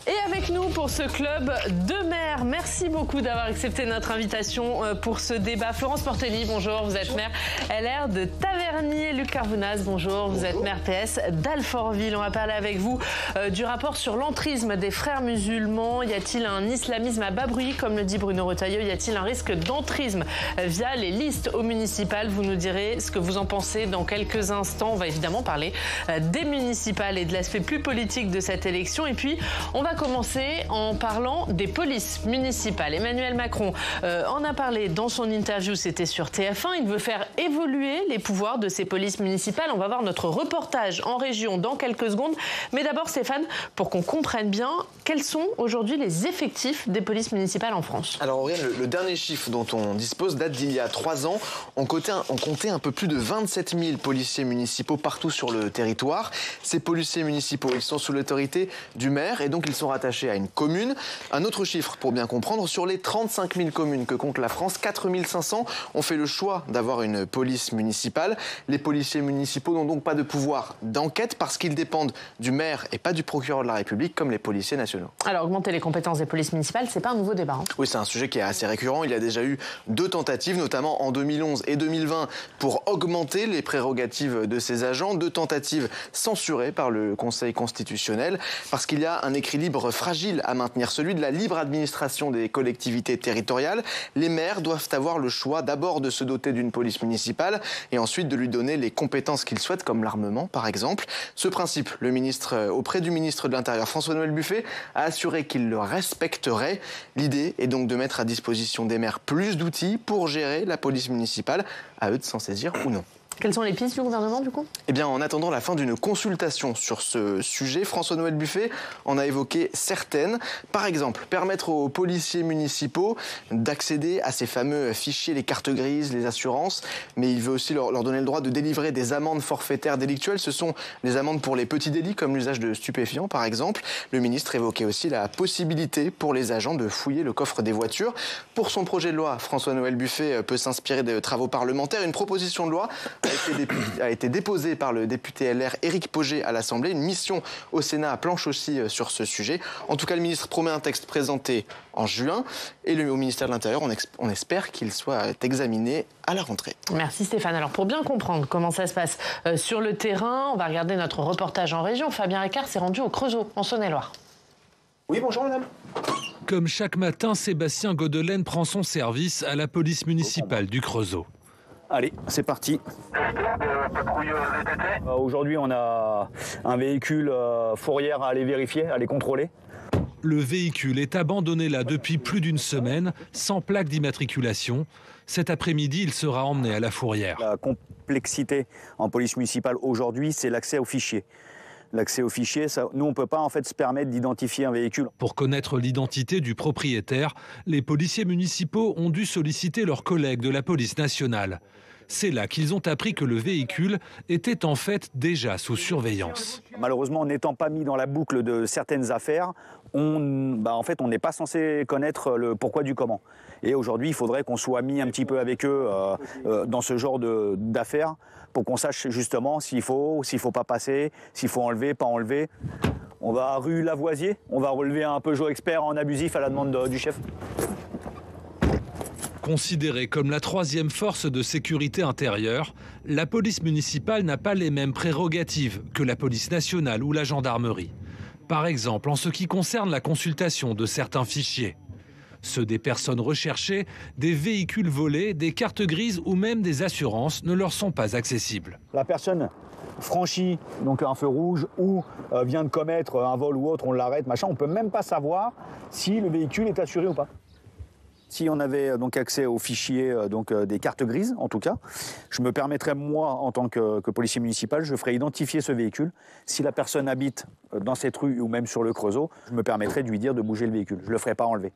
Et avec nous pour ce club de maires, merci beaucoup d'avoir accepté notre invitation pour ce débat. Florence Portelli, bonjour, vous êtes maire LR de Tavernier. Luc Carvounas, bonjour, vous êtes maire PS d'Alfortville. On va parler avec vous du rapport sur l'entrisme des frères musulmans. Y a-t-il un islamisme à bas bruit, comme le dit Bruno Retailleau? Y a-t-il un risque d'entrisme via les listes au municipal? Vous nous direz ce que vous en pensez dans quelques instants. On va évidemment parler des municipales et de l'aspect plus politique de cette élection. Et puis, on va commencer en parlant des polices municipales. Emmanuel Macron en a parlé dans son interview, c'était sur TF1. Il veut faire évoluer les pouvoirs de ces polices municipales. On va voir notre reportage en région dans quelques secondes. Mais d'abord, Stéphane, pour qu'on comprenne bien, quels sont aujourd'hui les effectifs des polices municipales en France? Alors, Aurélien, le dernier chiffre dont on dispose date d'il y a 3 ans. On comptait un peu plus de 27 000 policiers municipaux partout sur le territoire. Ces policiers municipaux, ils sont sous l'autorité du maire et donc ils sont rattachés à une commune. Un autre chiffre pour bien comprendre, sur les 35 000 communes que compte la France, 4 500 ont fait le choix d'avoir une police municipale. Les policiers municipaux n'ont donc pas de pouvoir d'enquête parce qu'ils dépendent du maire et pas du procureur de la République comme les policiers nationaux. Alors augmenter les compétences des polices municipales, c'est pas un nouveau débat. Oui, c'est un sujet qui est assez récurrent. Il y a déjà eu 2 tentatives, notamment en 2011 et 2020, pour augmenter les prérogatives de ces agents. 2 tentatives censurées par le Conseil constitutionnel parce qu'il y a un équilibre fragile à maintenir, celui de la libre administration des collectivités territoriales. Les maires doivent avoir le choix d'abord de se doter d'une police municipale et ensuite de lui donner les compétences qu'ils souhaitent, comme l'armement par exemple. Ce principe, auprès du ministre de l'Intérieur, François-Noël Buffet, a assuré qu'il le respecterait. L'idée est donc de mettre à disposition des maires plus d'outils pour gérer la police municipale, à eux de s'en saisir ou non. Quelles sont les pistes du gouvernement, du coup? Eh bien, en attendant la fin d'une consultation sur ce sujet, François-Noël Buffet en a évoqué certaines. Par exemple, permettre aux policiers municipaux d'accéder à ces fameux fichiers, les cartes grises, les assurances. Mais il veut aussi leur donner le droit de délivrer des amendes forfaitaires délictuelles. Ce sont les amendes pour les petits délits, comme l'usage de stupéfiants, par exemple. Le ministre évoquait aussi la possibilité pour les agents de fouiller le coffre des voitures. Pour son projet de loi, François-Noël Buffet peut s'inspirer de travaux parlementaires. Une proposition de loi a été déposée par le député LR Éric Pauget à l'Assemblée. Une mission au Sénat planche aussi sur ce sujet. En tout cas, le ministre promet un texte présenté en juin. Et au ministère de l'Intérieur, on espère qu'il soit examiné à la rentrée. Merci Stéphane. Alors pour bien comprendre comment ça se passe sur le terrain, on va regarder notre reportage en région. Fabien Ricard s'est rendu au Creusot, en Saône-et-Loire. Oui, bonjour madame. Comme chaque matin, Sébastien Godelaine prend son service à la police municipale du Creusot. Allez, c'est parti. Aujourd'hui, on a un véhicule fourrière à aller vérifier, à aller contrôler. Le véhicule est abandonné là depuis plus d'une semaine, sans plaque d'immatriculation. Cet après-midi, il sera emmené à la fourrière. La complexité en police municipale aujourd'hui, c'est l'accès aux fichiers. L'accès aux fichiers, nous, on ne peut pas en fait se permettre d'identifier un véhicule. Pour connaître l'identité du propriétaire, les policiers municipaux ont dû solliciter leurs collègues de la police nationale. C'est là qu'ils ont appris que le véhicule était en fait déjà sous surveillance. Malheureusement, n'étant pas mis dans la boucle de certaines affaires, en fait, on n'est pas censé connaître le pourquoi du comment. Et aujourd'hui, il faudrait qu'on soit mis un petit peu avec eux dans ce genre d'affaires pour qu'on sache justement s'il faut pas passer, s'il faut enlever, pas enlever. On va à rue Lavoisier, on va relever un Peugeot Expert en abusif à la demande du chef. Considérée comme la 3e force de sécurité intérieure, la police municipale n'a pas les mêmes prérogatives que la police nationale ou la gendarmerie. Par exemple, en ce qui concerne la consultation de certains fichiers. Ceux des personnes recherchées, des véhicules volés, des cartes grises ou même des assurances ne leur sont pas accessibles. La personne franchit donc un feu rouge ou vient de commettre un vol ou autre, on l'arrête, machin, on ne peut même pas savoir si le véhicule est assuré ou pas. Si on avait donc accès aux fichiers des cartes grises, en tout cas, je me permettrais, moi, en tant que policier municipal, je ferais identifier ce véhicule. Si la personne habite dans cette rue ou même sur le Creusot, je me permettrais de lui dire de bouger le véhicule. Je ne le ferai pas enlever.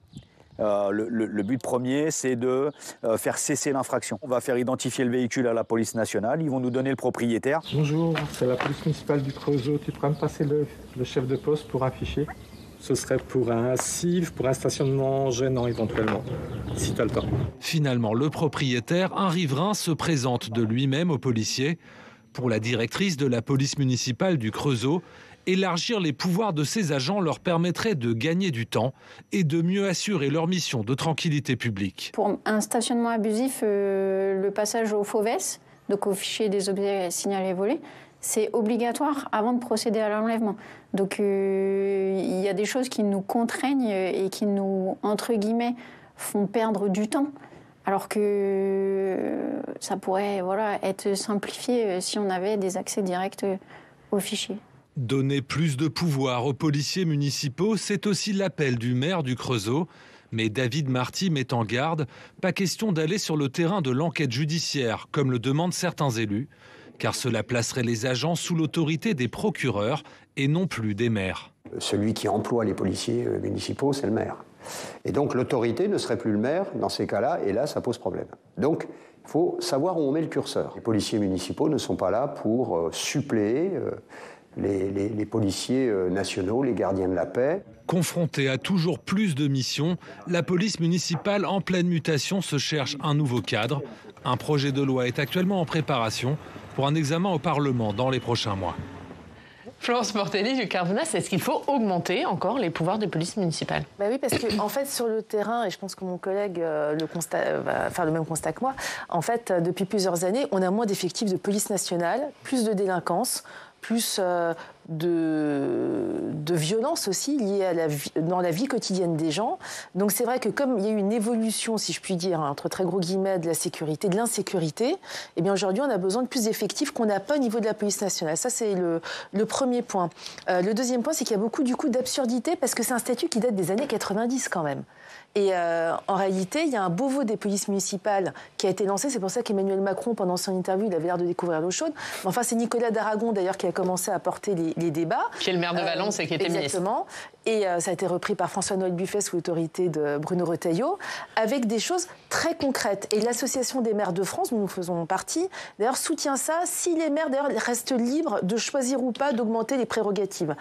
Le but premier, c'est de faire cesser l'infraction. On va faire identifier le véhicule à la police nationale. Ils vont nous donner le propriétaire. Bonjour, c'est la police municipale du Creusot. Tu pourrais me passer le chef de poste pour un fichier? Ce serait pour un CIV, pour un stationnement gênant éventuellement, si tu as le temps. Finalement, le propriétaire, un riverain, se présente de lui-même au policier. Pour la directrice de la police municipale du Creusot, Élargir les pouvoirs de ces agents leur permettrait de gagner du temps et de mieux assurer leur mission de tranquillité publique. Pour un stationnement abusif, le passage au FOVES, donc au fichier des objets signalés volés, c'est obligatoire avant de procéder à l'enlèvement. Donc il y a des choses qui nous contraignent et qui nous, entre guillemets, font perdre du temps. Alors que ça pourrait être simplifié si on avait des accès directs au fichier. Donner plus de pouvoir aux policiers municipaux, c'est aussi l'appel du maire du Creusot. Mais David Marty met en garde, pas question d'aller sur le terrain de l'enquête judiciaire, comme le demandent certains élus, car cela placerait les agents sous l'autorité des procureurs et non plus des maires. Celui qui emploie les policiers municipaux, c'est le maire. Et donc l'autorité ne serait plus le maire dans ces cas-là, et là, ça pose problème. Donc, il faut savoir où on met le curseur. Les policiers municipaux ne sont pas là pour suppléer les policiers nationaux, les gardiens de la paix. Confrontée à toujours plus de missions, la police municipale en pleine mutation se cherche un nouveau cadre. Un projet de loi est actuellement en préparation pour un examen au Parlement dans les prochains mois. Florence Mortelli, Luc Carvounas, est-ce qu'il faut augmenter encore les pouvoirs de police municipale ? Oui, parce que en fait, sur le terrain, et je pense que mon collègue va faire le même constat que moi, en fait, depuis plusieurs années, on a moins d'effectifs de police nationale, plus de délinquance, plus de violence aussi liée dans la vie quotidienne des gens. Donc c'est vrai que comme il y a eu une évolution, si je puis dire, entre très gros guillemets, de la sécurité, de l'insécurité, eh bien aujourd'hui on a besoin de plus d'effectifs qu'on n'a pas au niveau de la police nationale. Ça c'est le premier point. Le deuxième point, c'est qu'il y a beaucoup du coup d'absurdité parce que c'est un statut qui date des années 90 quand même. Et en réalité, il y a un Beauvau des polices municipales qui a été lancé. C'est pour ça qu'Emmanuel Macron, pendant son interview, il avait l'air de découvrir l'eau chaude. Mais enfin, c'est Nicolas d'Aragon, d'ailleurs, qui a commencé à porter les débats. Qui est le maire de Valence et qui était ministre. Exactement. Et ça a été repris par François-Noël Buffet sous l'autorité de Bruno Retailleau, avec des choses très concrètes. Et l'Association des maires de France, dont nous faisons partie, d'ailleurs, soutient ça si les maires, d'ailleurs, restent libres de choisir ou pas d'augmenter les prérogatives.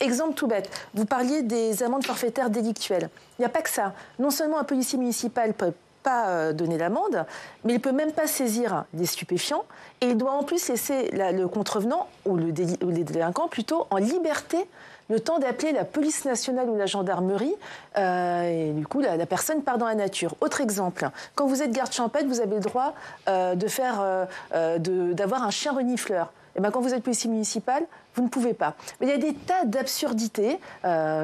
Exemple tout bête, vous parliez des amendes forfaitaires délictuelles. Il n'y a pas que ça. Non seulement un policier municipal peut pas donner l'amende, mais il ne peut même pas saisir des stupéfiants et il doit en plus laisser le contrevenant ou les délinquants plutôt en liberté le temps d'appeler la police nationale ou la gendarmerie et du coup la personne part dans la nature. Autre exemple, quand vous êtes garde champêtre, vous avez le droit d'avoir un chien renifleur. Et bien, quand vous êtes policier municipal, vous ne pouvez pas. Mais il y a des tas d'absurdités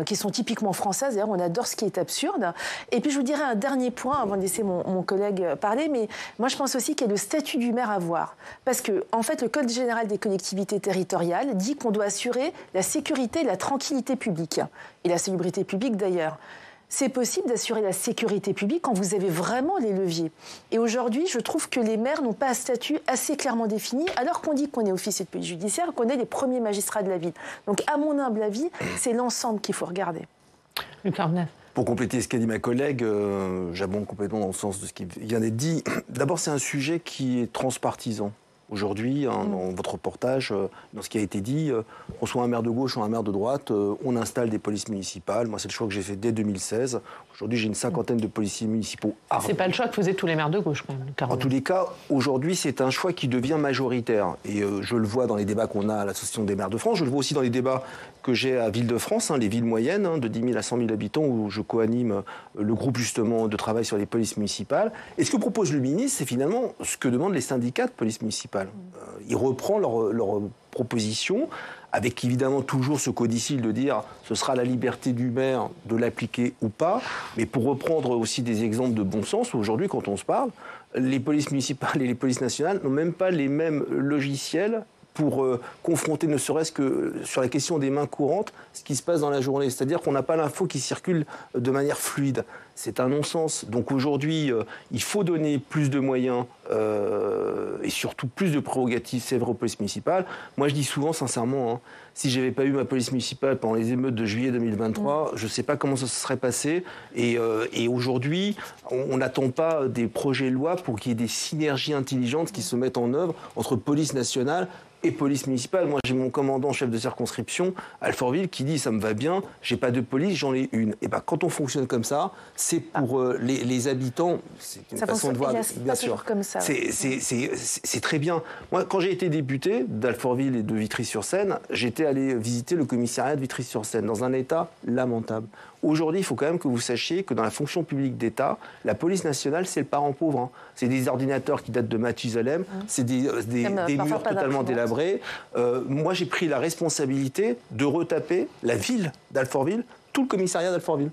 qui sont typiquement françaises. D'ailleurs, on adore ce qui est absurde. Et puis, je vous dirais un dernier point avant de laisser mon collègue parler. Mais moi, je pense aussi qu'il y a le statut du maire à voir. Parce que, en fait, le Code général des collectivités territoriales dit qu'on doit assurer la sécurité et la tranquillité publique. Et la salubrité publique, d'ailleurs. C'est possible d'assurer la sécurité publique quand vous avez vraiment les leviers. Et aujourd'hui, je trouve que les maires n'ont pas un statut assez clairement défini, alors qu'on dit qu'on est officier de police judiciaire, qu'on est les premiers magistrats de la ville. Donc, à mon humble avis, c'est l'ensemble qu'il faut regarder. Luc Carvounas. Pour compléter ce qu'a dit ma collègue, j'abonde complètement dans le sens de ce qui vient d'être dit. D'abord, c'est un sujet qui est transpartisan. Aujourd'hui, dans votre reportage, dans ce qui a été dit, on soit un maire de gauche ou un maire de droite, on installe des polices municipales. Moi, c'est le choix que j'ai fait dès 2016. Aujourd'hui, j'ai une cinquantaine de policiers municipaux armés. C'est pas le choix que faisaient tous les maires de gauche, quand même. En tous les cas, aujourd'hui, c'est un choix qui devient majoritaire. Et je le vois dans les débats qu'on a à l'Association des maires de France. Je le vois aussi dans les débats que j'ai à Ville-de-France, les villes moyennes, de 10 000 à 100 000 habitants, où je co-anime le groupe justement de travail sur les polices municipales. Et ce que propose le ministre, c'est finalement ce que demandent les syndicats de police municipale. Il reprend leur proposition, avec évidemment toujours ce codicile de dire ce sera la liberté du maire de l'appliquer ou pas, mais pour reprendre aussi des exemples de bon sens, aujourd'hui quand on se parle, les polices municipales et les polices nationales n'ont même pas les mêmes logiciels pour confronter, ne serait-ce que sur la question des mains courantes, ce qui se passe dans la journée. C'est-à-dire qu'on n'a pas l'info qui circule de manière fluide. C'est un non-sens. Donc aujourd'hui, il faut donner plus de moyens et surtout plus de prérogatives, c'est vrai, aux polices municipales. Moi, je dis souvent, sincèrement, si je n'avais pas eu ma police municipale pendant les émeutes de juillet 2023, je ne sais pas comment ça se serait passé. Et aujourd'hui, on n'attend pas des projets de loi pour qu'il y ait des synergies intelligentes qui se mettent en œuvre entre police nationale et police municipale. Moi, j'ai mon commandant chef de circonscription, Alfortville, qui dit « ça me va bien, j'ai pas de police, j'en ai une ». Et ben, quand on fonctionne comme ça, c'est pour les habitants, c'est une façon de voir, bien sûr. Comme ça, c'est très bien. Moi, quand j'ai été député d'Alfortville et de Vitry-sur-Seine, j'étais aller visiter le commissariat de Vitry-sur-Seine, dans un état lamentable. Aujourd'hui, il faut quand même que vous sachiez que dans la fonction publique d'État, la police nationale, c'est le parent pauvre. Hein. C'est des ordinateurs qui datent de Mathusalem, c'est des murs totalement délabrés. Moi, j'ai pris la responsabilité de retaper la ville d'Alfortville, tout le commissariat d'Alfortville.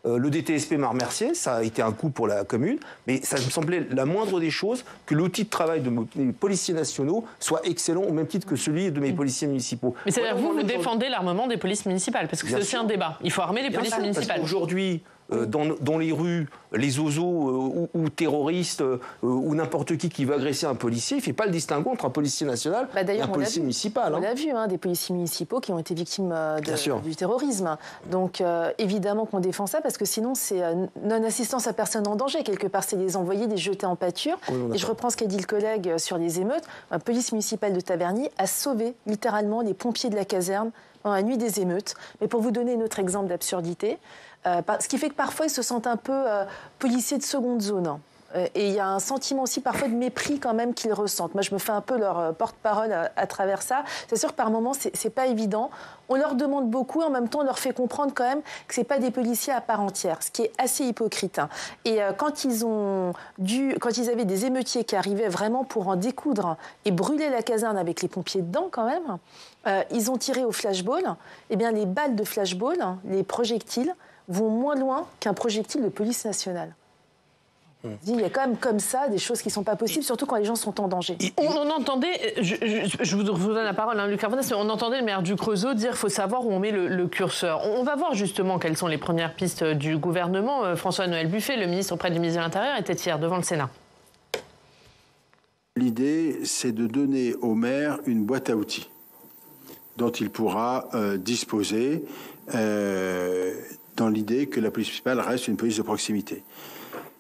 Le DTSP m'a remercié, ça a été un coût pour la commune, mais ça me semblait la moindre des choses que l'outil de travail de mes policiers nationaux soit excellent au même titre que celui de mes policiers municipaux. Mais c'est-à-dire vous défendez l'armement des polices municipales, parce que c'est aussi un débat. Il faut armer les polices municipales. Aujourd'hui, dans les rues, les oiseaux ou terroristes ou n'importe qui veut agresser un policier, il ne fait pas le distinguo entre un policier national et un policier municipal. On l'a vu, des policiers municipaux qui ont été victimes du terrorisme. Donc évidemment qu'on défend ça, parce que sinon c'est non-assistance à personne en danger. Quelque part, c'est les envoyer, les jeter en pâture. Et je reprends ce qu'a dit le collègue sur les émeutes. La police municipale de Taverny a sauvé littéralement les pompiers de la caserne dans la nuit des émeutes. Mais pour vous donner un autre exemple d'absurdité, ce qui fait que parfois ils se sentent un peu policiers de seconde zone. Et il y a un sentiment aussi parfois de mépris quand même qu'ils ressentent. Moi, je me fais un peu leur porte-parole à travers ça. C'est sûr que par moments, c'est pas évident. On leur demande beaucoup, en même temps, on leur fait comprendre quand même que c'est pas des policiers à part entière, ce qui est assez hypocrite. Et quand ils avaient des émeutiers qui arrivaient vraiment pour en découdre et brûler la caserne avec les pompiers dedans quand même, ils ont tiré au flashball. Eh bien, les balles de flashball, les projectiles, vont moins loin qu'un projectile de police nationale. Il y a quand même comme ça des choses qui ne sont pas possibles, surtout quand les gens sont en danger. On entendait, je vous donne la parole, Luc Carvounas, on entendait le maire du Creusot dire qu'il faut savoir où on met le curseur. On va voir justement quelles sont les premières pistes du gouvernement. François-Noël Buffet, le ministre auprès du ministre de l'Intérieur, était hier devant le Sénat. L'idée, c'est de donner au maire une boîte à outils dont il pourra disposer dans l'idée que la police municipale reste une police de proximité.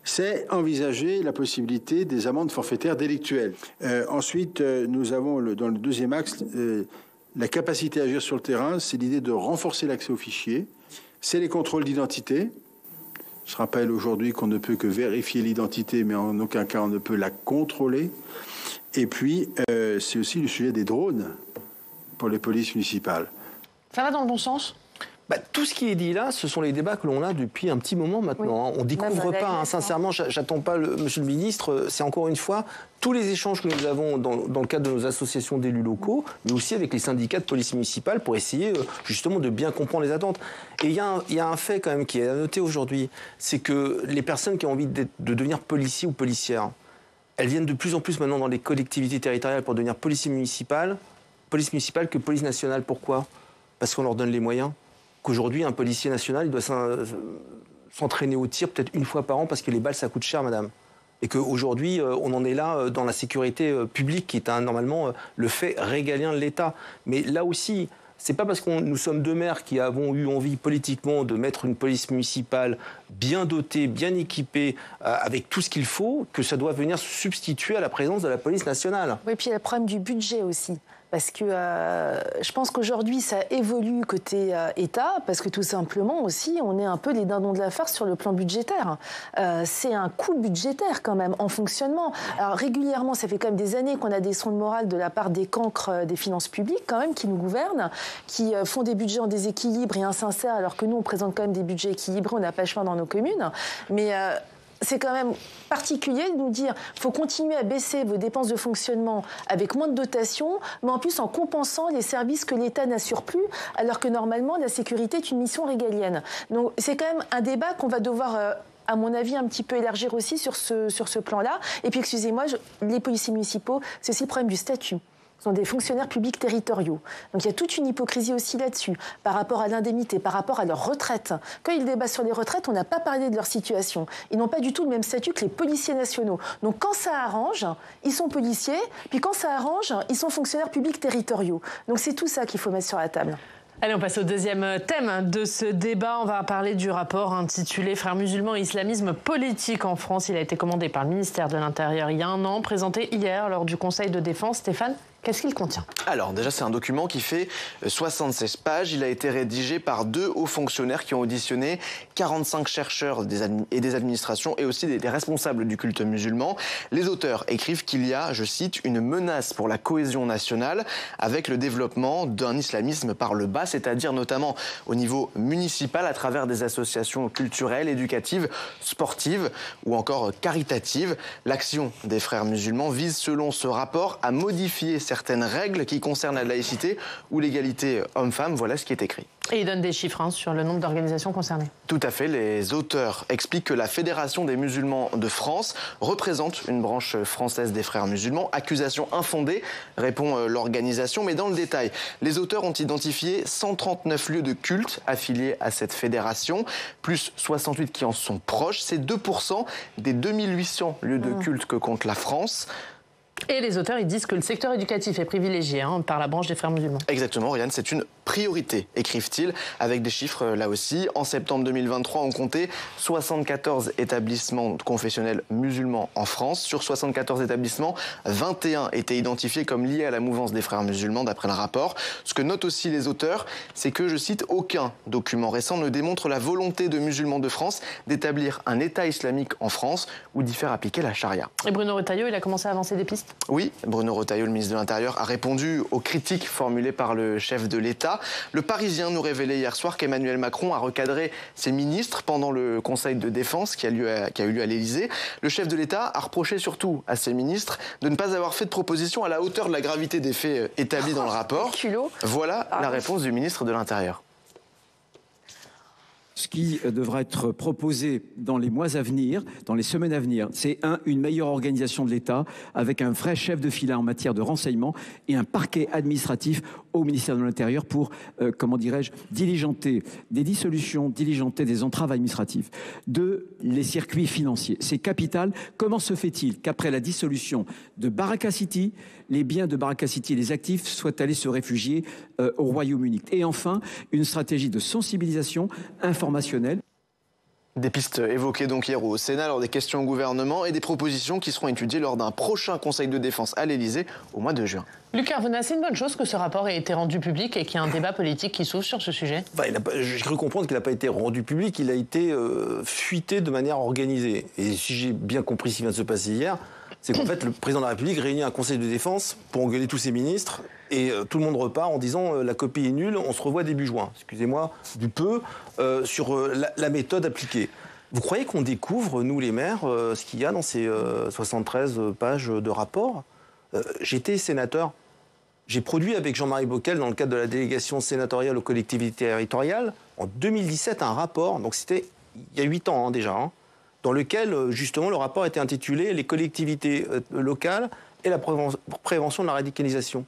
C'est envisager la possibilité des amendes forfaitaires délictuelles. Ensuite, nous avons dans le deuxième axe la capacité à agir sur le terrain. C'est l'idée de renforcer l'accès aux fichiers. C'est les contrôles d'identité. Je rappelle aujourd'hui qu'on ne peut que vérifier l'identité, mais en aucun cas on ne peut la contrôler. Et puis, c'est aussi le sujet des drones pour les polices municipales. Ça va dans le bon sens ? Tout ce qui est dit là, ce sont les débats que l'on a depuis un petit moment maintenant. Oui. On ne découvre pas, sincèrement, j'attends pas monsieur le ministre, c'est encore une fois tous les échanges que nous avons dans le cadre de nos associations d'élus locaux, mais aussi avec les syndicats de police municipale pour essayer justement de bien comprendre les attentes. Et il y a un fait quand même qui est à noter aujourd'hui, c'est que les personnes qui ont envie de devenir policiers ou policières, elles viennent de plus en plus maintenant dans les collectivités territoriales pour devenir police municipale que police nationale. Pourquoi ? Parce qu'on leur donne les moyens. Qu'aujourd'hui, un policier national, il doit s'entraîner au tir peut-être une fois par an parce que les balles, ça coûte cher, madame. Et qu'aujourd'hui, on en est là dans la sécurité publique qui est normalement le fait régalien de l'État. Mais là aussi, c'est pas parce que nous sommes deux maires qui avons eu envie politiquement de mettre une police municipale bien dotée, bien équipée, avec tout ce qu'il faut, que ça doit venir se substituer à la présence de la police nationale. Oui, puis il y a le problème du budget aussi. Parce que je pense qu'aujourd'hui, ça évolue côté État, parce que tout simplement aussi, on est un peu les dindons de la farce sur le plan budgétaire. C'est un coût budgétaire quand même, en fonctionnement. Alors régulièrement, ça fait quand même des années qu'on a des sons de morale de la part des cancres des finances publiques quand même, qui nous gouvernent, qui font des budgets en déséquilibre et insincères, alors que nous, on présente quand même des budgets équilibrés, on n'a pas le choix dans nos communes. Mais c'est quand même particulier de nous dire qu'il faut continuer à baisser vos dépenses de fonctionnement avec moins de dotation, mais en plus en compensant les services que l'État n'assure plus, alors que normalement la sécurité est une mission régalienne. Donc c'est quand même un débat qu'on va devoir à mon avis, un petit peu élargir aussi sur ce plan-là. Et puis, excusez-moi, les policiers municipaux, c'est aussi le problème du statut. Ce sont des fonctionnaires publics territoriaux. Donc il y a toute une hypocrisie aussi là-dessus, par rapport à l'indemnité, par rapport à leur retraite. Quand ils débattent sur les retraites, on n'a pas parlé de leur situation. Ils n'ont pas du tout le même statut que les policiers nationaux. Donc quand ça arrange, ils sont policiers, puis quand ça arrange, ils sont fonctionnaires publics territoriaux. Donc c'est tout ça qu'il faut mettre sur la table. Allez, on passe au deuxième thème de ce débat. On va parler du rapport intitulé « Frères musulmans et islamisme politique en France ». Il a été commandé par le ministère de l'Intérieur il y a un an, présenté hier lors du Conseil de défense. Stéphane ? Qu'est-ce qu'il contient? Alors déjà, c'est un document qui fait 76 pages. Il a été rédigé par 2 hauts fonctionnaires qui ont auditionné 45 chercheurs et des administrations et aussi des responsables du culte musulman. Les auteurs écrivent qu'il y a, je cite, une menace pour la cohésion nationale avec le développement d'un islamisme par le bas, c'est-à-dire notamment au niveau municipal à travers des associations culturelles, éducatives, sportives ou encore caritatives. L'action des frères musulmans vise, selon ce rapport, à modifier certaines règles qui concernent la laïcité ou l'égalité homme-femme. Voilà ce qui est écrit. Et il donne des chiffres sur le nombre d'organisations concernées. Tout à fait. Les auteurs expliquent que la Fédération des musulmans de France représente une branche française des frères musulmans. Accusation infondée, répond l'organisation. Mais dans le détail, les auteurs ont identifié 139 lieux de culte affiliés à cette fédération, plus 68 qui en sont proches. C'est 2% des 2800 lieux de culte que compte la France. Et les auteurs, ils disent que le secteur éducatif est privilégié par la branche des frères musulmans. Exactement, Oriane, c'est une priorité, écrivent-ils, avec des chiffres là aussi. En septembre 2023, on comptait 74 établissements confessionnels musulmans en France. Sur 74 établissements, 21 étaient identifiés comme liés à la mouvance des frères musulmans, d'après le rapport. Ce que notent aussi les auteurs, c'est que, je cite, aucun document récent ne démontre la volonté de musulmans de France d'établir un État islamique en France ou d'y faire appliquer la charia. Et Bruno Retailleau, il a commencé à avancer des pistes? Oui, Bruno Retailleau, le ministre de l'Intérieur, a répondu aux critiques formulées par le chef de l'État. Le Parisien nous révélait hier soir qu'Emmanuel Macron a recadré ses ministres pendant le Conseil de défense qui a eu lieu à l'Élysée. Le chef de l'État a reproché surtout à ses ministres de ne pas avoir fait de proposition à la hauteur de la gravité des faits établis dans le rapport. Voilà la réponse du ministre de l'Intérieur. Ce qui devra être proposé dans les mois à venir, dans les semaines à venir, c'est une meilleure organisation de l'État avec un vrai chef de file en matière de renseignement et un parquet administratif au ministère de l'Intérieur pour, diligenter des dissolutions, diligenter des entraves administratives. 2, les circuits financiers. C'est capital. Comment se fait-il qu'après la dissolution de Baraka City, les biens de Baraka City, les actifs, soient allés se réfugier au Royaume-Uni? Et enfin, une stratégie de sensibilisation informationnelle. Des pistes évoquées donc hier au Sénat lors des questions au gouvernement et des propositions qui seront étudiées lors d'un prochain Conseil de défense à l'Élysée au mois de juin. Luc Carvena, c'est une bonne chose que ce rapport ait été rendu public et qu'il y ait un débat politique qui s'ouvre sur ce sujet? J'ai cru comprendre qu'il n'a pas été rendu public, il a été fuité de manière organisée. Et si j'ai bien compris ce qui vient de se passer hier, c'est qu'en fait le président de la République réunit un Conseil de défense pour engueuler tous ses ministres et tout le monde repart en disant la copie est nulle, on se revoit début juin. Excusez-moi du peu, sur la méthode appliquée. Vous croyez qu'on découvre, nous les maires, ce qu'il y a dans ces 73 pages de rapport? J'étais sénateur. J'ai produit avec Jean-Marie Bockel, dans le cadre de la délégation sénatoriale aux collectivités territoriales, en 2017, un rapport, donc c'était il y a 8 ans déjà, dans lequel, justement, le rapport était intitulé « Les collectivités locales et la prévention de la radicalisation ».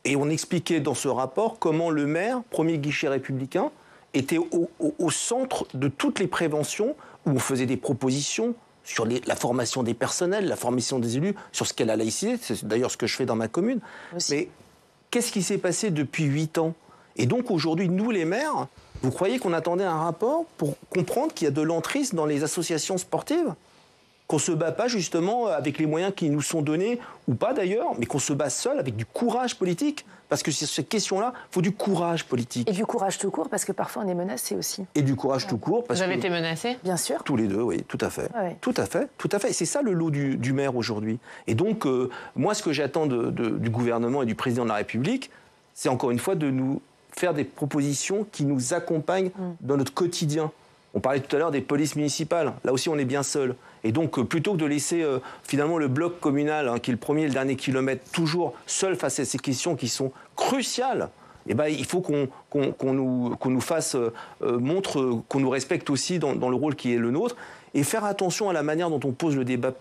Et on expliquait dans ce rapport comment le maire, premier guichet républicain, était au centre de toutes les préventions, où on faisait des propositions sur la formation des personnels, la formation des élus, sur ce qu'est la laïcité. C'est d'ailleurs ce que je fais dans ma commune. Aussi. Mais qu'est-ce qui s'est passé depuis 8 ans? Et donc aujourd'hui, nous les maires, vous croyez qu'on attendait un rapport pour comprendre qu'il y a de l'entrisme dans les associations sportives? Qu'on ne se bat pas justement avec les moyens qui nous sont donnés, ou pas d'ailleurs, mais qu'on se bat seul avec du courage politique? Parce que sur cette question-là, il faut du courage politique. Et du courage tout court, parce que parfois on est menacé aussi. Et du courage tout court. Parce Vous avez été menacé? Bien sûr. Tous les deux, oui, tout à fait. Ouais. Tout à fait, tout à fait. Et c'est ça le lot du maire aujourd'hui. Et donc, moi, ce que j'attends du gouvernement et du président de la République, c'est encore une fois de nous faire des propositions qui nous accompagnent dans notre quotidien. On parlait tout à l'heure des polices municipales. Là aussi, on est bien seul. Et donc, plutôt que de laisser finalement le bloc communal, qui est le premier et le dernier kilomètre, toujours seul face à ces questions qui sont cruciales, eh ben, il faut qu'on nous fasse montre qu'on nous respecte aussi dans le rôle qui est le nôtre, et faire attention à la manière dont on pose le débat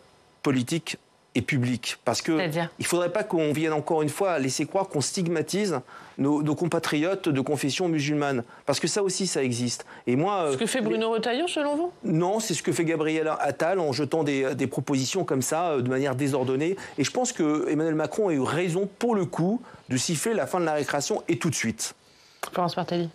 politique et public. Parce qu'il ne faudrait pas qu'on vienne encore une fois laisser croire qu'on stigmatise nos compatriotes de confession musulmane. Parce que ça aussi, ça existe. Et moi, ce que fait Bruno Retailleau, selon vous? Non, c'est ce que fait Gabriel Attal en jetant des propositions comme ça, de manière désordonnée. Et je pense que Emmanuel Macron a eu raison, pour le coup, de siffler la fin de la récréation et tout de suite. Florence Martelly.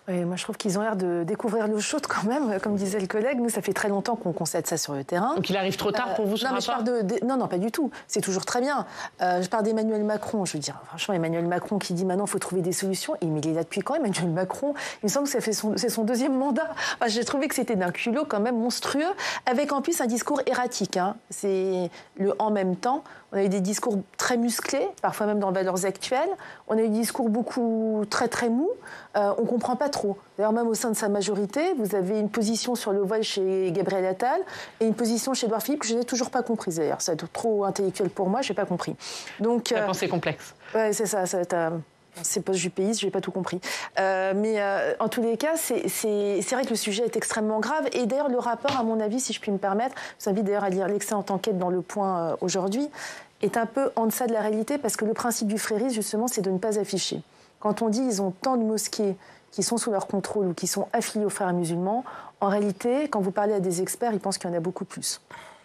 Oui, moi je trouve qu'ils ont l'air de découvrir l'eau chaude quand même, comme disait le collègue. Nous, ça fait très longtemps qu'on constate ça sur le terrain. Donc il arrive trop tard pour vous, ce rapport ? Non, pas du tout. C'est toujours très bien. Je parle d'Emmanuel Macron. Je veux dire, franchement, Emmanuel Macron qui dit maintenant il faut trouver des solutions. Mais il est là depuis quand, Emmanuel Macron ? Il me semble que c'est son deuxième mandat. Enfin, j'ai trouvé que c'était d'un culot quand même monstrueux, avec en plus un discours erratique. C'est le en même temps. On a eu des discours très musclés, parfois même dans Valeurs Actuelles. On a eu des discours beaucoup très très mous. On ne comprend pas trop. D'ailleurs, même au sein de sa majorité, vous avez une position sur le voile chez Gabriel Attal et une position chez Édouard Philippe que je n'ai toujours pas comprise. D'ailleurs, c'est trop intellectuel pour moi, je n'ai pas compris. Donc, la pensée complexe. Oui, c'est ça. C'est post-jupéiste, je n'ai pas tout compris. Mais en tous les cas, c'est vrai que le sujet est extrêmement grave. Et d'ailleurs, le rapport, à mon avis, si je puis me permettre, je vous invite d'ailleurs à lire l'excellente enquête dans Le Point aujourd'hui, est un peu en deçà de la réalité parce que le principe du frérisme, justement, c'est de ne pas afficher. Quand on dit qu'ils ont tant de mosquées qui sont sous leur contrôle ou qui sont affiliées aux frères musulmans, en réalité, quand vous parlez à des experts, ils pensent qu'il y en a beaucoup plus.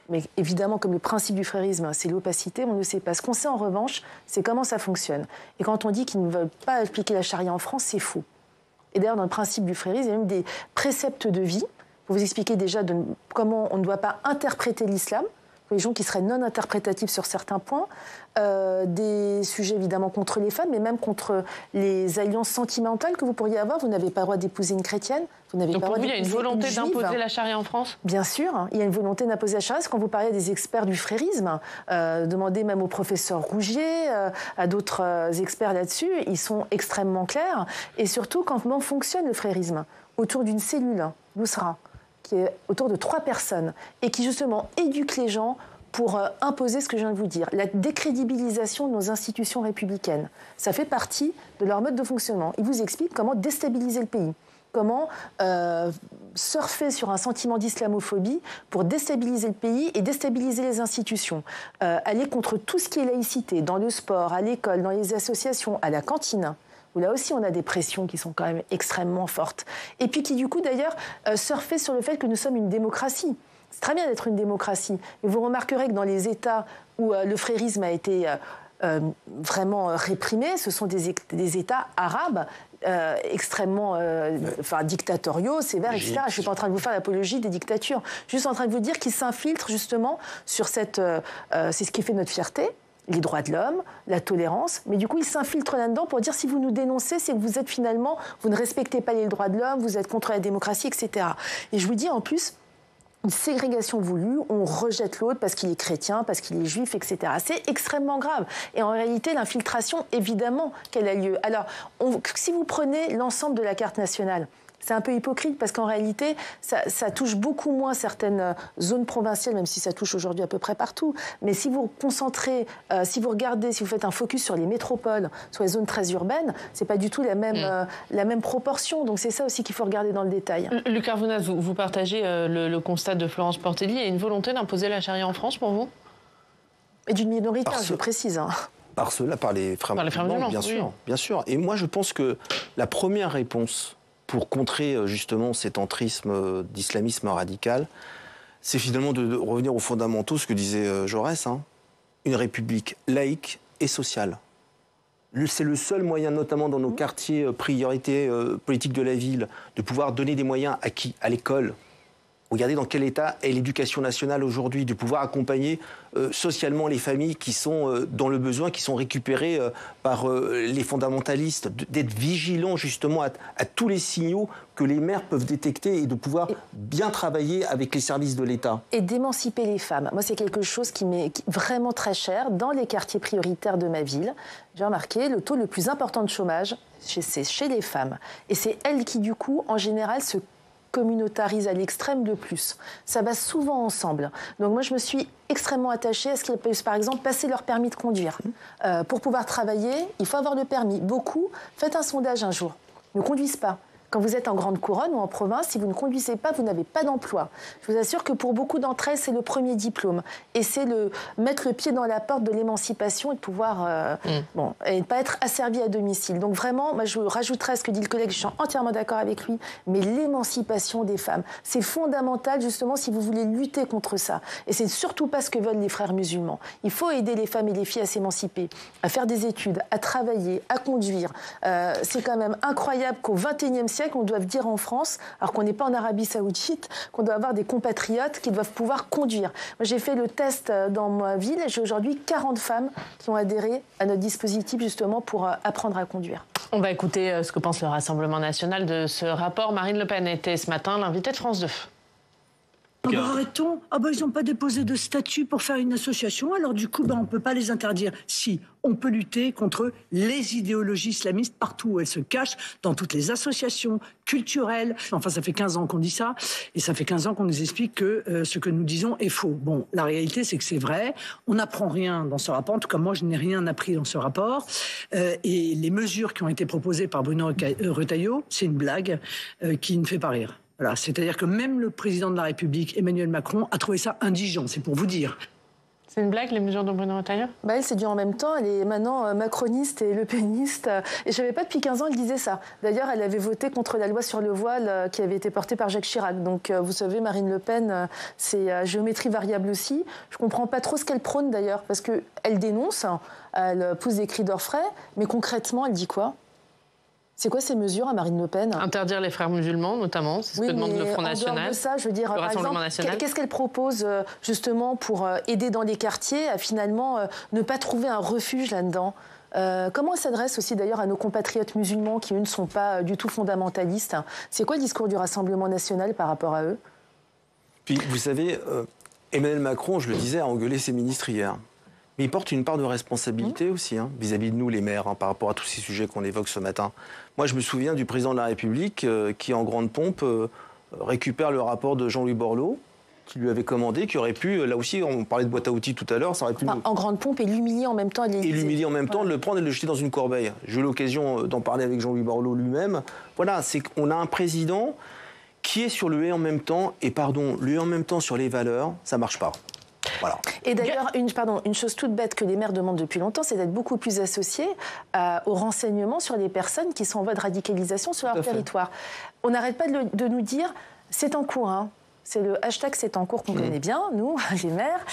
Mais évidemment, comme le principe du frérisme, c'est l'opacité, on ne sait pas. Ce qu'on sait en revanche, c'est comment ça fonctionne. Et quand on dit qu'ils ne veulent pas appliquer la charia en France, c'est faux. Et d'ailleurs, dans le principe du frérisme, il y a même des préceptes de vie pour vous expliquer déjà comment on ne doit pas interpréter l'islam, pour les gens qui seraient non interprétatifs sur certains points, des sujets évidemment contre les femmes, mais même contre les alliances sentimentales que vous pourriez avoir. Vous n'avez pas le droit d'épouser une chrétienne, vous n'avez pas le droit d'épouser une juive. Donc pour vous, il y a une volonté d'imposer la charia en France ? Bien sûr, il y a une volonté d'imposer la charia. Quand vous parlez des experts du frérisme, demandez même au professeur Rougier, à d'autres experts là-dessus, ils sont extrêmement clairs. Et surtout, comment fonctionne le frérisme ? Autour d'une cellule, l'Ousra, qui est autour de 3 personnes et qui justement éduque les gens pour imposer ce que je viens de vous dire. La décrédibilisation de nos institutions républicaines, ça fait partie de leur mode de fonctionnement. Ils vous expliquent comment déstabiliser le pays, comment surfer sur un sentiment d'islamophobie pour déstabiliser le pays et déstabiliser les institutions. Aller contre tout ce qui est laïcité, dans le sport, à l'école, dans les associations, à la cantine, où là aussi on a des pressions qui sont quand même extrêmement fortes. Et puis qui du coup d'ailleurs surfer sur le fait que nous sommes une démocratie. C'est très bien d'être une démocratie, mais vous remarquerez que dans les États où le frérisme a été vraiment réprimé, ce sont des États arabes extrêmement dictatoriaux, sévères, etc. Je ne suis pas en train de vous faire l'apologie des dictatures. Je suis juste en train de vous dire qu'ils s'infiltrent justement sur c'est ce qui fait notre fierté, les droits de l'homme, la tolérance, mais du coup, ils s'infiltrent là-dedans pour dire si vous nous dénoncez, c'est que vous êtes finalement, vous ne respectez pas les droits de l'homme, vous êtes contre la démocratie, etc. Et je vous dis en plus, une ségrégation voulue, on rejette l'autre parce qu'il est chrétien, parce qu'il est juif, etc. C'est extrêmement grave. Et en réalité, l'infiltration, évidemment qu'elle a lieu. Alors, si vous prenez l'ensemble de la carte nationale, c'est un peu hypocrite parce qu'en réalité, ça touche beaucoup moins certaines zones provinciales, même si ça touche aujourd'hui à peu près partout. Mais si vous concentrez, si vous regardez, si vous faites un focus sur les métropoles, sur les zones très urbaines, c'est pas du tout la même proportion. Donc c'est ça aussi qu'il faut regarder dans le détail. Luc Arvounaz, vous partagez le constat de Florence Portelli. Il y a une volonté d'imposer la charia en France pour vous ? Et d'une minorité, je précise. Par ceux-là, par les frères musulmans, bien sûr, oui. Bien sûr. Et moi, je pense que la première réponse pour contrer justement cet entrisme d'islamisme radical, c'est finalement de revenir aux fondamentaux, ce que disait Jaurès, une république laïque et sociale. C'est le seul moyen, notamment dans nos quartiers priorités politiques de la ville, de pouvoir donner des moyens à qui ? À l'école. Regardez dans quel état est l'éducation nationale aujourd'hui, de pouvoir accompagner socialement les familles qui sont dans le besoin, qui sont récupérées par les fondamentalistes, d'être vigilants justement à tous les signaux que les maires peuvent détecter et de pouvoir bien travailler avec les services de l'État. Et d'émanciper les femmes. Moi, c'est quelque chose qui m'est vraiment très cher. Dans les quartiers prioritaires de ma ville, j'ai remarqué le taux le plus important de chômage, c'est chez les femmes. Et c'est elles qui, du coup, en général, se communautarisent à l'extrême de plus. Ça va souvent ensemble. Donc moi, je me suis extrêmement attachée à ce qu'ils puissent, par exemple, passer leur permis de conduire. Pour pouvoir travailler, il faut avoir le permis. Beaucoup, faites un sondage un jour, ne conduisent pas. Quand vous êtes en grande couronne ou en province, si vous ne conduisez pas, vous n'avez pas d'emploi. Je vous assure que pour beaucoup d'entre elles, c'est le premier diplôme. Et c'est mettre le pied dans la porte de l'émancipation et de pouvoir et ne pas être asservi à domicile. Donc vraiment, moi, je rajouterais ce que dit le collègue, je suis entièrement d'accord avec lui, mais l'émancipation des femmes, c'est fondamental justement si vous voulez lutter contre ça. Et c'est surtout pas ce que veulent les frères musulmans. Il faut aider les femmes et les filles à s'émanciper, à faire des études, à travailler, à conduire. C'est quand même incroyable qu'au XXIe siècle, siècle, on doit dire en France, alors qu'on n'est pas en Arabie Saoudite, qu'on doit avoir des compatriotes qui doivent pouvoir conduire. Moi, j'ai fait le test dans ma ville et j'ai aujourd'hui 40 femmes qui ont adhéré à notre dispositif justement pour apprendre à conduire. On va écouter ce que pense le Rassemblement national de ce rapport. Marine Le Pen était ce matin l'invitée de France 2. Arrêtons. Ils n'ont pas déposé de statut pour faire une association, alors du coup, on ne peut pas les interdire. Si, on peut lutter contre les idéologies islamistes partout où elles se cachent, dans toutes les associations culturelles. Enfin, ça fait 15 ans qu'on dit ça, et ça fait 15 ans qu'on nous explique que ce que nous disons est faux. Bon, la réalité, c'est que c'est vrai. On n'apprend rien dans ce rapport. En tout cas, moi, je n'ai rien appris dans ce rapport. Et les mesures qui ont été proposées par Bruno Retailleau, c'est une blague qui ne fait pas rire. Voilà, c'est-à-dire que même le président de la République, Emmanuel Macron, a trouvé ça indigent, c'est pour vous dire. C'est une blague, les mesures de Bruno Retailleau ? Elle, c'est dû en même temps. Elle est maintenant macroniste et lepéniste. Et je ne savais pas depuis 15 ans, elle disait ça. D'ailleurs, elle avait voté contre la loi sur le voile qui avait été portée par Jacques Chirac. Donc, vous savez, Marine Le Pen, c'est géométrie variable aussi. Je ne comprends pas trop ce qu'elle prône, d'ailleurs, parce qu'elle dénonce, elle pousse des cris d'orfraie, mais concrètement, elle dit quoi ? C'est quoi ces mesures à Marine Le Pen ? Interdire les frères musulmans, notamment, c'est ce que demande le Front National. En dehors de ça, je veux dire, par exemple, qu'est-ce qu'elle propose justement pour aider dans les quartiers à finalement ne pas trouver un refuge là-dedans ? Comment elle s'adresse aussi d'ailleurs à nos compatriotes musulmans qui, eux, ne sont pas du tout fondamentalistes ? C'est quoi le discours du Rassemblement national par rapport à eux ? Puis, vous savez, Emmanuel Macron, je le disais, a engueulé ses ministres hier. Mais il porte une part de responsabilité aussi, vis-à-vis de nous, les maires, par rapport à tous ces sujets qu'on évoque ce matin. Moi, je me souviens du président de la République qui, en grande pompe, récupère le rapport de Jean-Louis Borloo, qui lui avait commandé, qui aurait pu, là aussi, on parlait de boîte à outils tout à l'heure, ça aurait pu... En grande pompe et l'humilier en même temps. Et l'humilier en même temps, de le prendre et de le jeter dans une corbeille. J'ai eu l'occasion d'en parler avec Jean-Louis Borloo lui-même. Voilà, c'est qu'on a un président qui est sur le et en même temps, et pardon, le et en même temps sur les valeurs, ça marche pas. Voilà. Et d'ailleurs, une chose toute bête que les maires demandent depuis longtemps, c'est d'être beaucoup plus associés aux renseignements sur les personnes qui sont en voie de radicalisation sur leur territoire. On n'arrête pas de nous dire, c'est en cours, c'est le hashtag c'est en cours qu'on connaît bien, nous, les maires.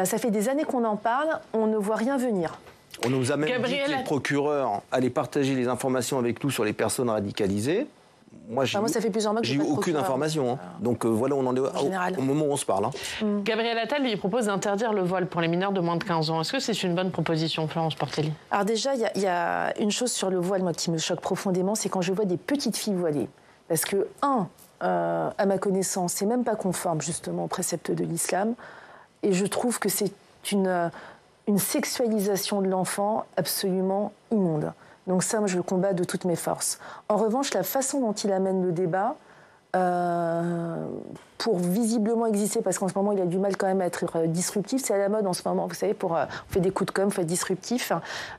Ça fait des années qu'on en parle, on ne voit rien venir. On nous a même dit que les procureurs allaient partager les informations avec nous sur les personnes radicalisées. Moi, ça fait plusieurs mois que j'ai eu aucune information. Donc voilà, on en est au moment où on se parle. Gabriel Attal lui propose d'interdire le voile pour les mineurs de moins de 15 ans. Est-ce que c'est une bonne proposition, Florence Portelli ? Alors déjà, il y a une chose sur le voile moi, qui me choque profondément, c'est quand je vois des petites filles voilées. Parce que, à ma connaissance, c'est même pas conforme justement aux préceptes de l'islam. Et je trouve que c'est une sexualisation de l'enfant absolument immonde. Donc ça, moi, je le combats de toutes mes forces. En revanche, la façon dont il amène le débat, pour visiblement exister, parce qu'en ce moment, il a du mal quand même à être disruptif, c'est à la mode en ce moment, vous savez, on fait des coups de com', on fait disruptif.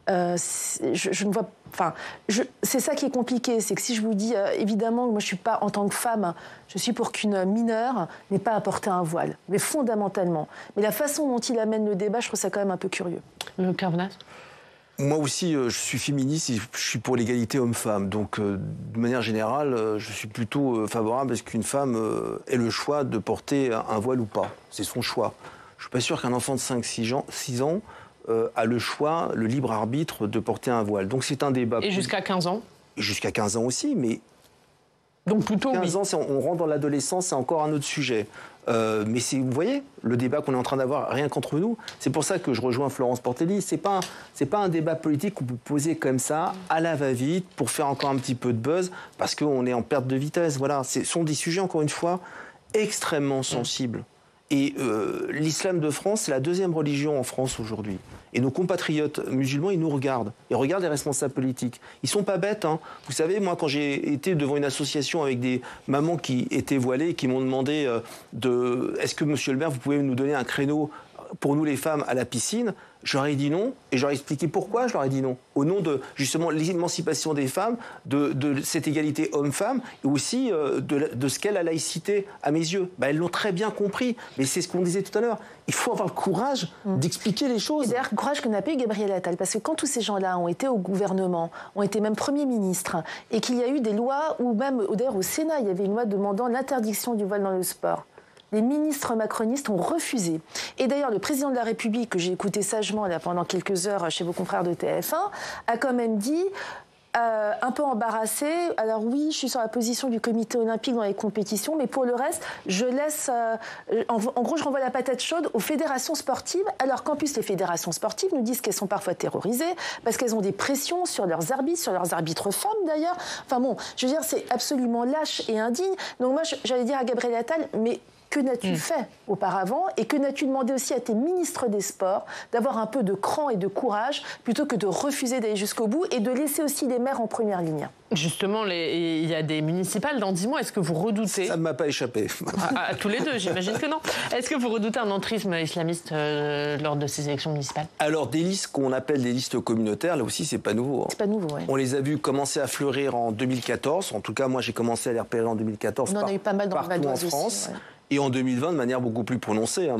Je ne vois... c'est ça qui est compliqué, c'est que si je vous dis, évidemment, moi, je ne suis pas, en tant que femme, je suis pour qu'une mineure n'ait pas à porter un voile, mais fondamentalement. Mais la façon dont il amène le débat, je trouve ça quand même un peu curieux. Le Carvenas ? Moi aussi, je suis féministe et je suis pour l'égalité homme-femme. Donc, de manière générale, je suis plutôt favorable à ce qu'une femme ait le choix de porter un voile ou pas. C'est son choix. Je ne suis pas sûr qu'un enfant de 5-6 ans a le choix, le libre arbitre de porter un voile. Donc, c'est un débat. Et jusqu'à 15 ans ? Jusqu'à 15 ans aussi, mais... Donc plutôt 15 ans, on rentre dans l'adolescence, c'est encore un autre sujet. Mais vous voyez, le débat qu'on est en train d'avoir, rien qu'entre nous, c'est pour ça que je rejoins Florence Portelli. C'est pas un débat politique qu'on peut poser comme ça, à la va-vite, pour faire encore un petit peu de buzz, parce qu'on est en perte de vitesse. Voilà, ce sont des sujets, encore une fois, extrêmement sensibles. Et l'islam de France, c'est la deuxième religion en France aujourd'hui. Et nos compatriotes musulmans, ils nous regardent. Ils regardent les responsables politiques. Ils sont pas bêtes. Vous savez, moi, quand j'ai été devant une association avec des mamans qui étaient voilées et qui m'ont demandé est-ce que, monsieur le maire, vous pouvez nous donner un créneau pour nous, les femmes, à la piscine ? Je leur ai dit non, et je leur ai expliqué pourquoi je leur ai dit non. Au nom de, justement, l'émancipation des femmes, de cette égalité homme-femme, et aussi de ce qu'est la laïcité, à mes yeux. Elles l'ont très bien compris, mais c'est ce qu'on disait tout à l'heure. Il faut avoir le courage d'expliquer les choses. Et d'ailleurs, le courage que n'a pas eu Gabriel Attal, parce que quand tous ces gens-là ont été au gouvernement, ont été même Premier ministre, et qu'il y a eu des lois, ou même, d'ailleurs au Sénat, il y avait une loi demandant l'interdiction du voile dans le sport. Les ministres macronistes ont refusé. Et d'ailleurs, le président de la République, que j'ai écouté sagement là, pendant quelques heures chez vos confrères de TF1, a quand même dit un peu embarrassée. Alors oui, je suis sur la position du comité olympique dans les compétitions, mais pour le reste, je laisse... en gros, je renvoie la patate chaude aux fédérations sportives, alors qu'en plus, les fédérations sportives nous disent qu'elles sont parfois terrorisées, parce qu'elles ont des pressions sur leurs arbitres femmes d'ailleurs. Enfin bon, je veux dire, c'est absolument lâche et indigne. Donc moi, j'allais dire à Gabriel Attal, mais... que n'as-tu fait auparavant et que n'as-tu demandé aussi à tes ministres des Sports d'avoir un peu de cran et de courage plutôt que de refuser d'aller jusqu'au bout et de laisser aussi les maires en première ligne? Justement, il y a des municipales dans 10 mois. Est-ce que vous redoutez... Ça ne m'a pas échappé. À tous les deux, j'imagine que non. Est-ce que vous redoutez un entrisme islamiste lors de ces élections municipales? Alors, des listes qu'on appelle des listes communautaires, là aussi, c'est pas nouveau. C'est pas nouveau, oui. On les a vus commencer à fleurir en 2014. En tout cas, moi, j'ai commencé à les repérer en 2014. On en a eu pas mal dans le Val d'Oise en France. Aussi, ouais. Et en 2020, de manière beaucoup plus prononcée. Là,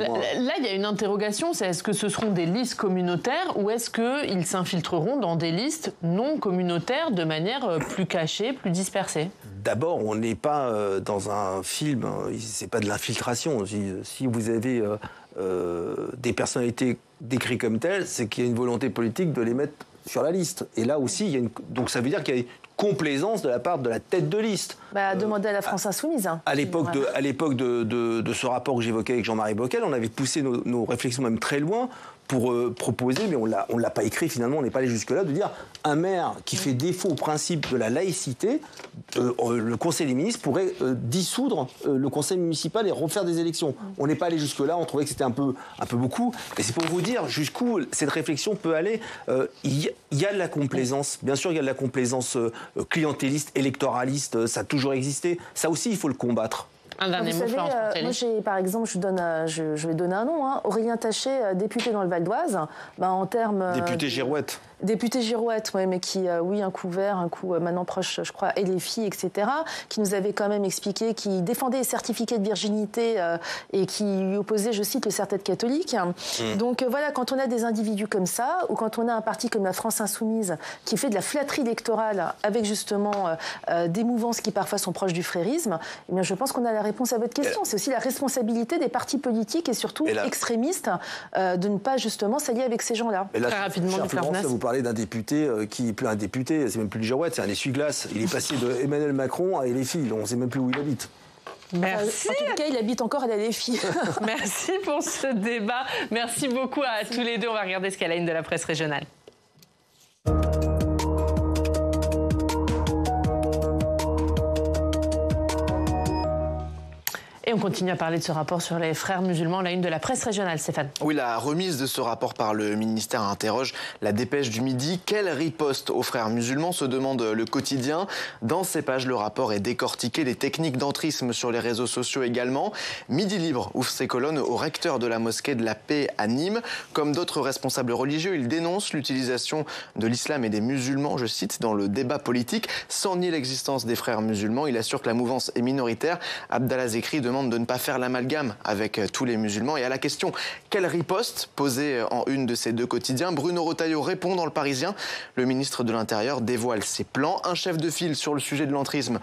il y a une interrogation, c'est est-ce que ce seront des listes communautaires ou est-ce qu'ils s'infiltreront dans des listes non communautaires de manière plus cachée, plus dispersée? D'abord, on n'est pas dans un film, c'est pas de l'infiltration. Si vous avez des personnalités décrites comme telles, c'est qu'il y a une volonté politique de les mettre sur la liste. Et là aussi, donc ça veut dire qu'il y a une complaisance de la part de la tête de liste. Demandez à la France Insoumise. À l'époque de ce rapport que j'évoquais avec Jean-Marie Bockel, on avait poussé nos réflexions même très loin pour proposer, mais on l'a pas écrit finalement, on n'est pas allé jusque-là, de dire un maire qui fait défaut au principe de la laïcité, le Conseil des ministres pourrait dissoudre le Conseil municipal et refaire des élections. On n'est pas allé jusque-là, on trouvait que c'était un peu beaucoup. Mais c'est pour vous dire jusqu'où cette réflexion peut aller. Il y a de la complaisance, bien sûr il y a de la complaisance clientéliste, électoraliste, ça a toujours existé. Ça aussi, il faut le combattre. Un dernier mot, Florence Portelli. Moi, par exemple, je vais donner un nom, Aurélien Taché, député dans le Val d'Oise, en termes... Député Girouette. Député Girouette, oui, mais qui, un coup vert, un coup maintenant proche, je crois, et les filles, etc., qui nous avait quand même expliqué qu'il défendait les certificats de virginité et qui lui opposait, je cite, le serre-tête catholique. Donc voilà, quand on a des individus comme ça, ou quand on a un parti comme la France Insoumise qui fait de la flatterie électorale avec justement des mouvances qui parfois sont proches du frérisme, eh bien, je pense qu'on a la réponse à votre question. C'est aussi la responsabilité des partis politiques et surtout extrémistes de ne pas justement s'allier avec ces gens-là. Très rapidement, vous parlez d'un député qui n'est plus un député, c'est même plus le Girouette, c'est un essuie-glace. Il est passé de Emmanuel Macron à les filles, on ne sait même plus où il habite. Merci. En tout cas, il habite encore à la LFI. Merci pour ce débat. Merci beaucoup à tous les deux. On va regarder ce qu'est la une de la presse régionale. Et on continue à parler de ce rapport sur les frères musulmans, la une de la presse régionale, Stéphane. Oui, la remise de ce rapport par le ministère interroge la Dépêche du Midi. Quelle riposte aux frères musulmans, se demande le quotidien. Dans ces pages, le rapport est décortiqué, les techniques d'entrisme sur les réseaux sociaux également. Midi Libre ouvre ses colonnes au recteur de la mosquée de la Paix à Nîmes. Comme d'autres responsables religieux, il dénonce l'utilisation de l'islam et des musulmans, je cite, dans le débat politique. Sans nier l'existence des frères musulmans, il assure que la mouvance est minoritaire. Abdallah Zekri demande de ne pas faire l'amalgame avec tous les musulmans. Et à la question « Quelle riposte ?» posée en une de ces deux quotidiens, Bruno Retailleau répond dans Le Parisien. Le ministre de l'Intérieur dévoile ses plans. Un chef de file sur le sujet de l'entrisme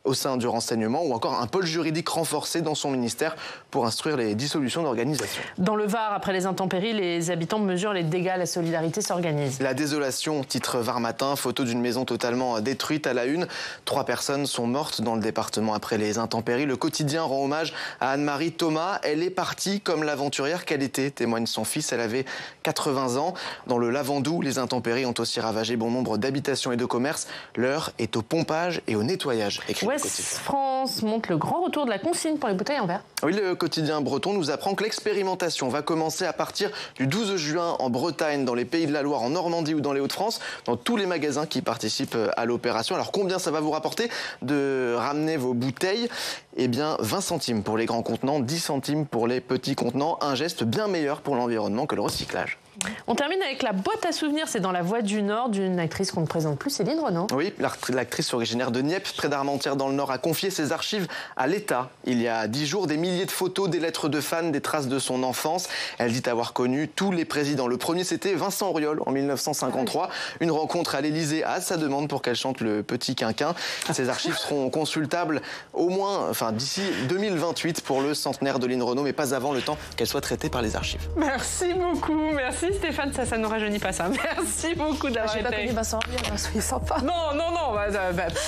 au sein du renseignement ou encore un pôle juridique renforcé dans son ministère pour instruire les dissolutions d'organisations. Dans le Var, après les intempéries, les habitants mesurent les dégâts, la solidarité s'organise. La désolation, titre Var Matin, photo d'une maison totalement détruite à la une. 3 personnes sont mortes dans le département après les intempéries. Le quotidien rend hommage à Anne-Marie Thomas. Elle est partie comme l'aventurière qu'elle était, témoigne son fils. Elle avait 80 ans. Dans le Lavandou, les intempéries ont aussi ravagé bon nombre d'habitations et de commerces. L'heure est au pompage et au nettoyage, écrit Ouest France montre le grand retour de la consigne pour les bouteilles en verre. Oui, le quotidien breton nous apprend que l'expérimentation va commencer à partir du 12 juin en Bretagne, dans les Pays de la Loire, en Normandie ou dans les Hauts-de-France, dans tous les magasins qui participent à l'opération. Alors combien ça va vous rapporter de ramener vos bouteilles ? Eh bien 20 centimes pour les grands contenants, 10 centimes pour les petits contenants. Un geste bien meilleur pour l'environnement que le recyclage. On termine avec la boîte à souvenirs. C'est dans La Voix du Nord d'une actrice qu'on ne présente plus, Céline Renaud. Oui, l'actrice originaire de Nieppe, près d'Armentières dans le Nord, a confié ses archives à l'État. Il y a 10 jours, des milliers de photos, des lettres de fans, des traces de son enfance. Elle dit avoir connu tous les présidents. Le premier, c'était Vincent Auriol en 1953. Une rencontre à l'Élysée à sa demande pour qu'elle chante le Petit Quinquin. Ces archives seront consultables au moins, d'ici 2028 pour le centenaire de Lynn Renaud, mais pas avant, le temps qu'elle soit traitée par les archives. Merci beaucoup, merci Stéphane, ça ne rajeunit pas ça. Merci beaucoup d'avoir été. J'ai pas connu Vincent Henry, soyez sympa. Non,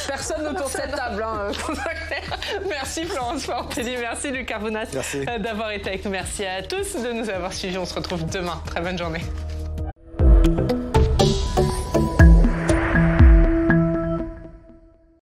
personne autour de cette table. Merci Florence Portelli, merci Luc Carvounas d'avoir été avec nous. Merci à tous de nous avoir suivis. On se retrouve demain. Très bonne journée.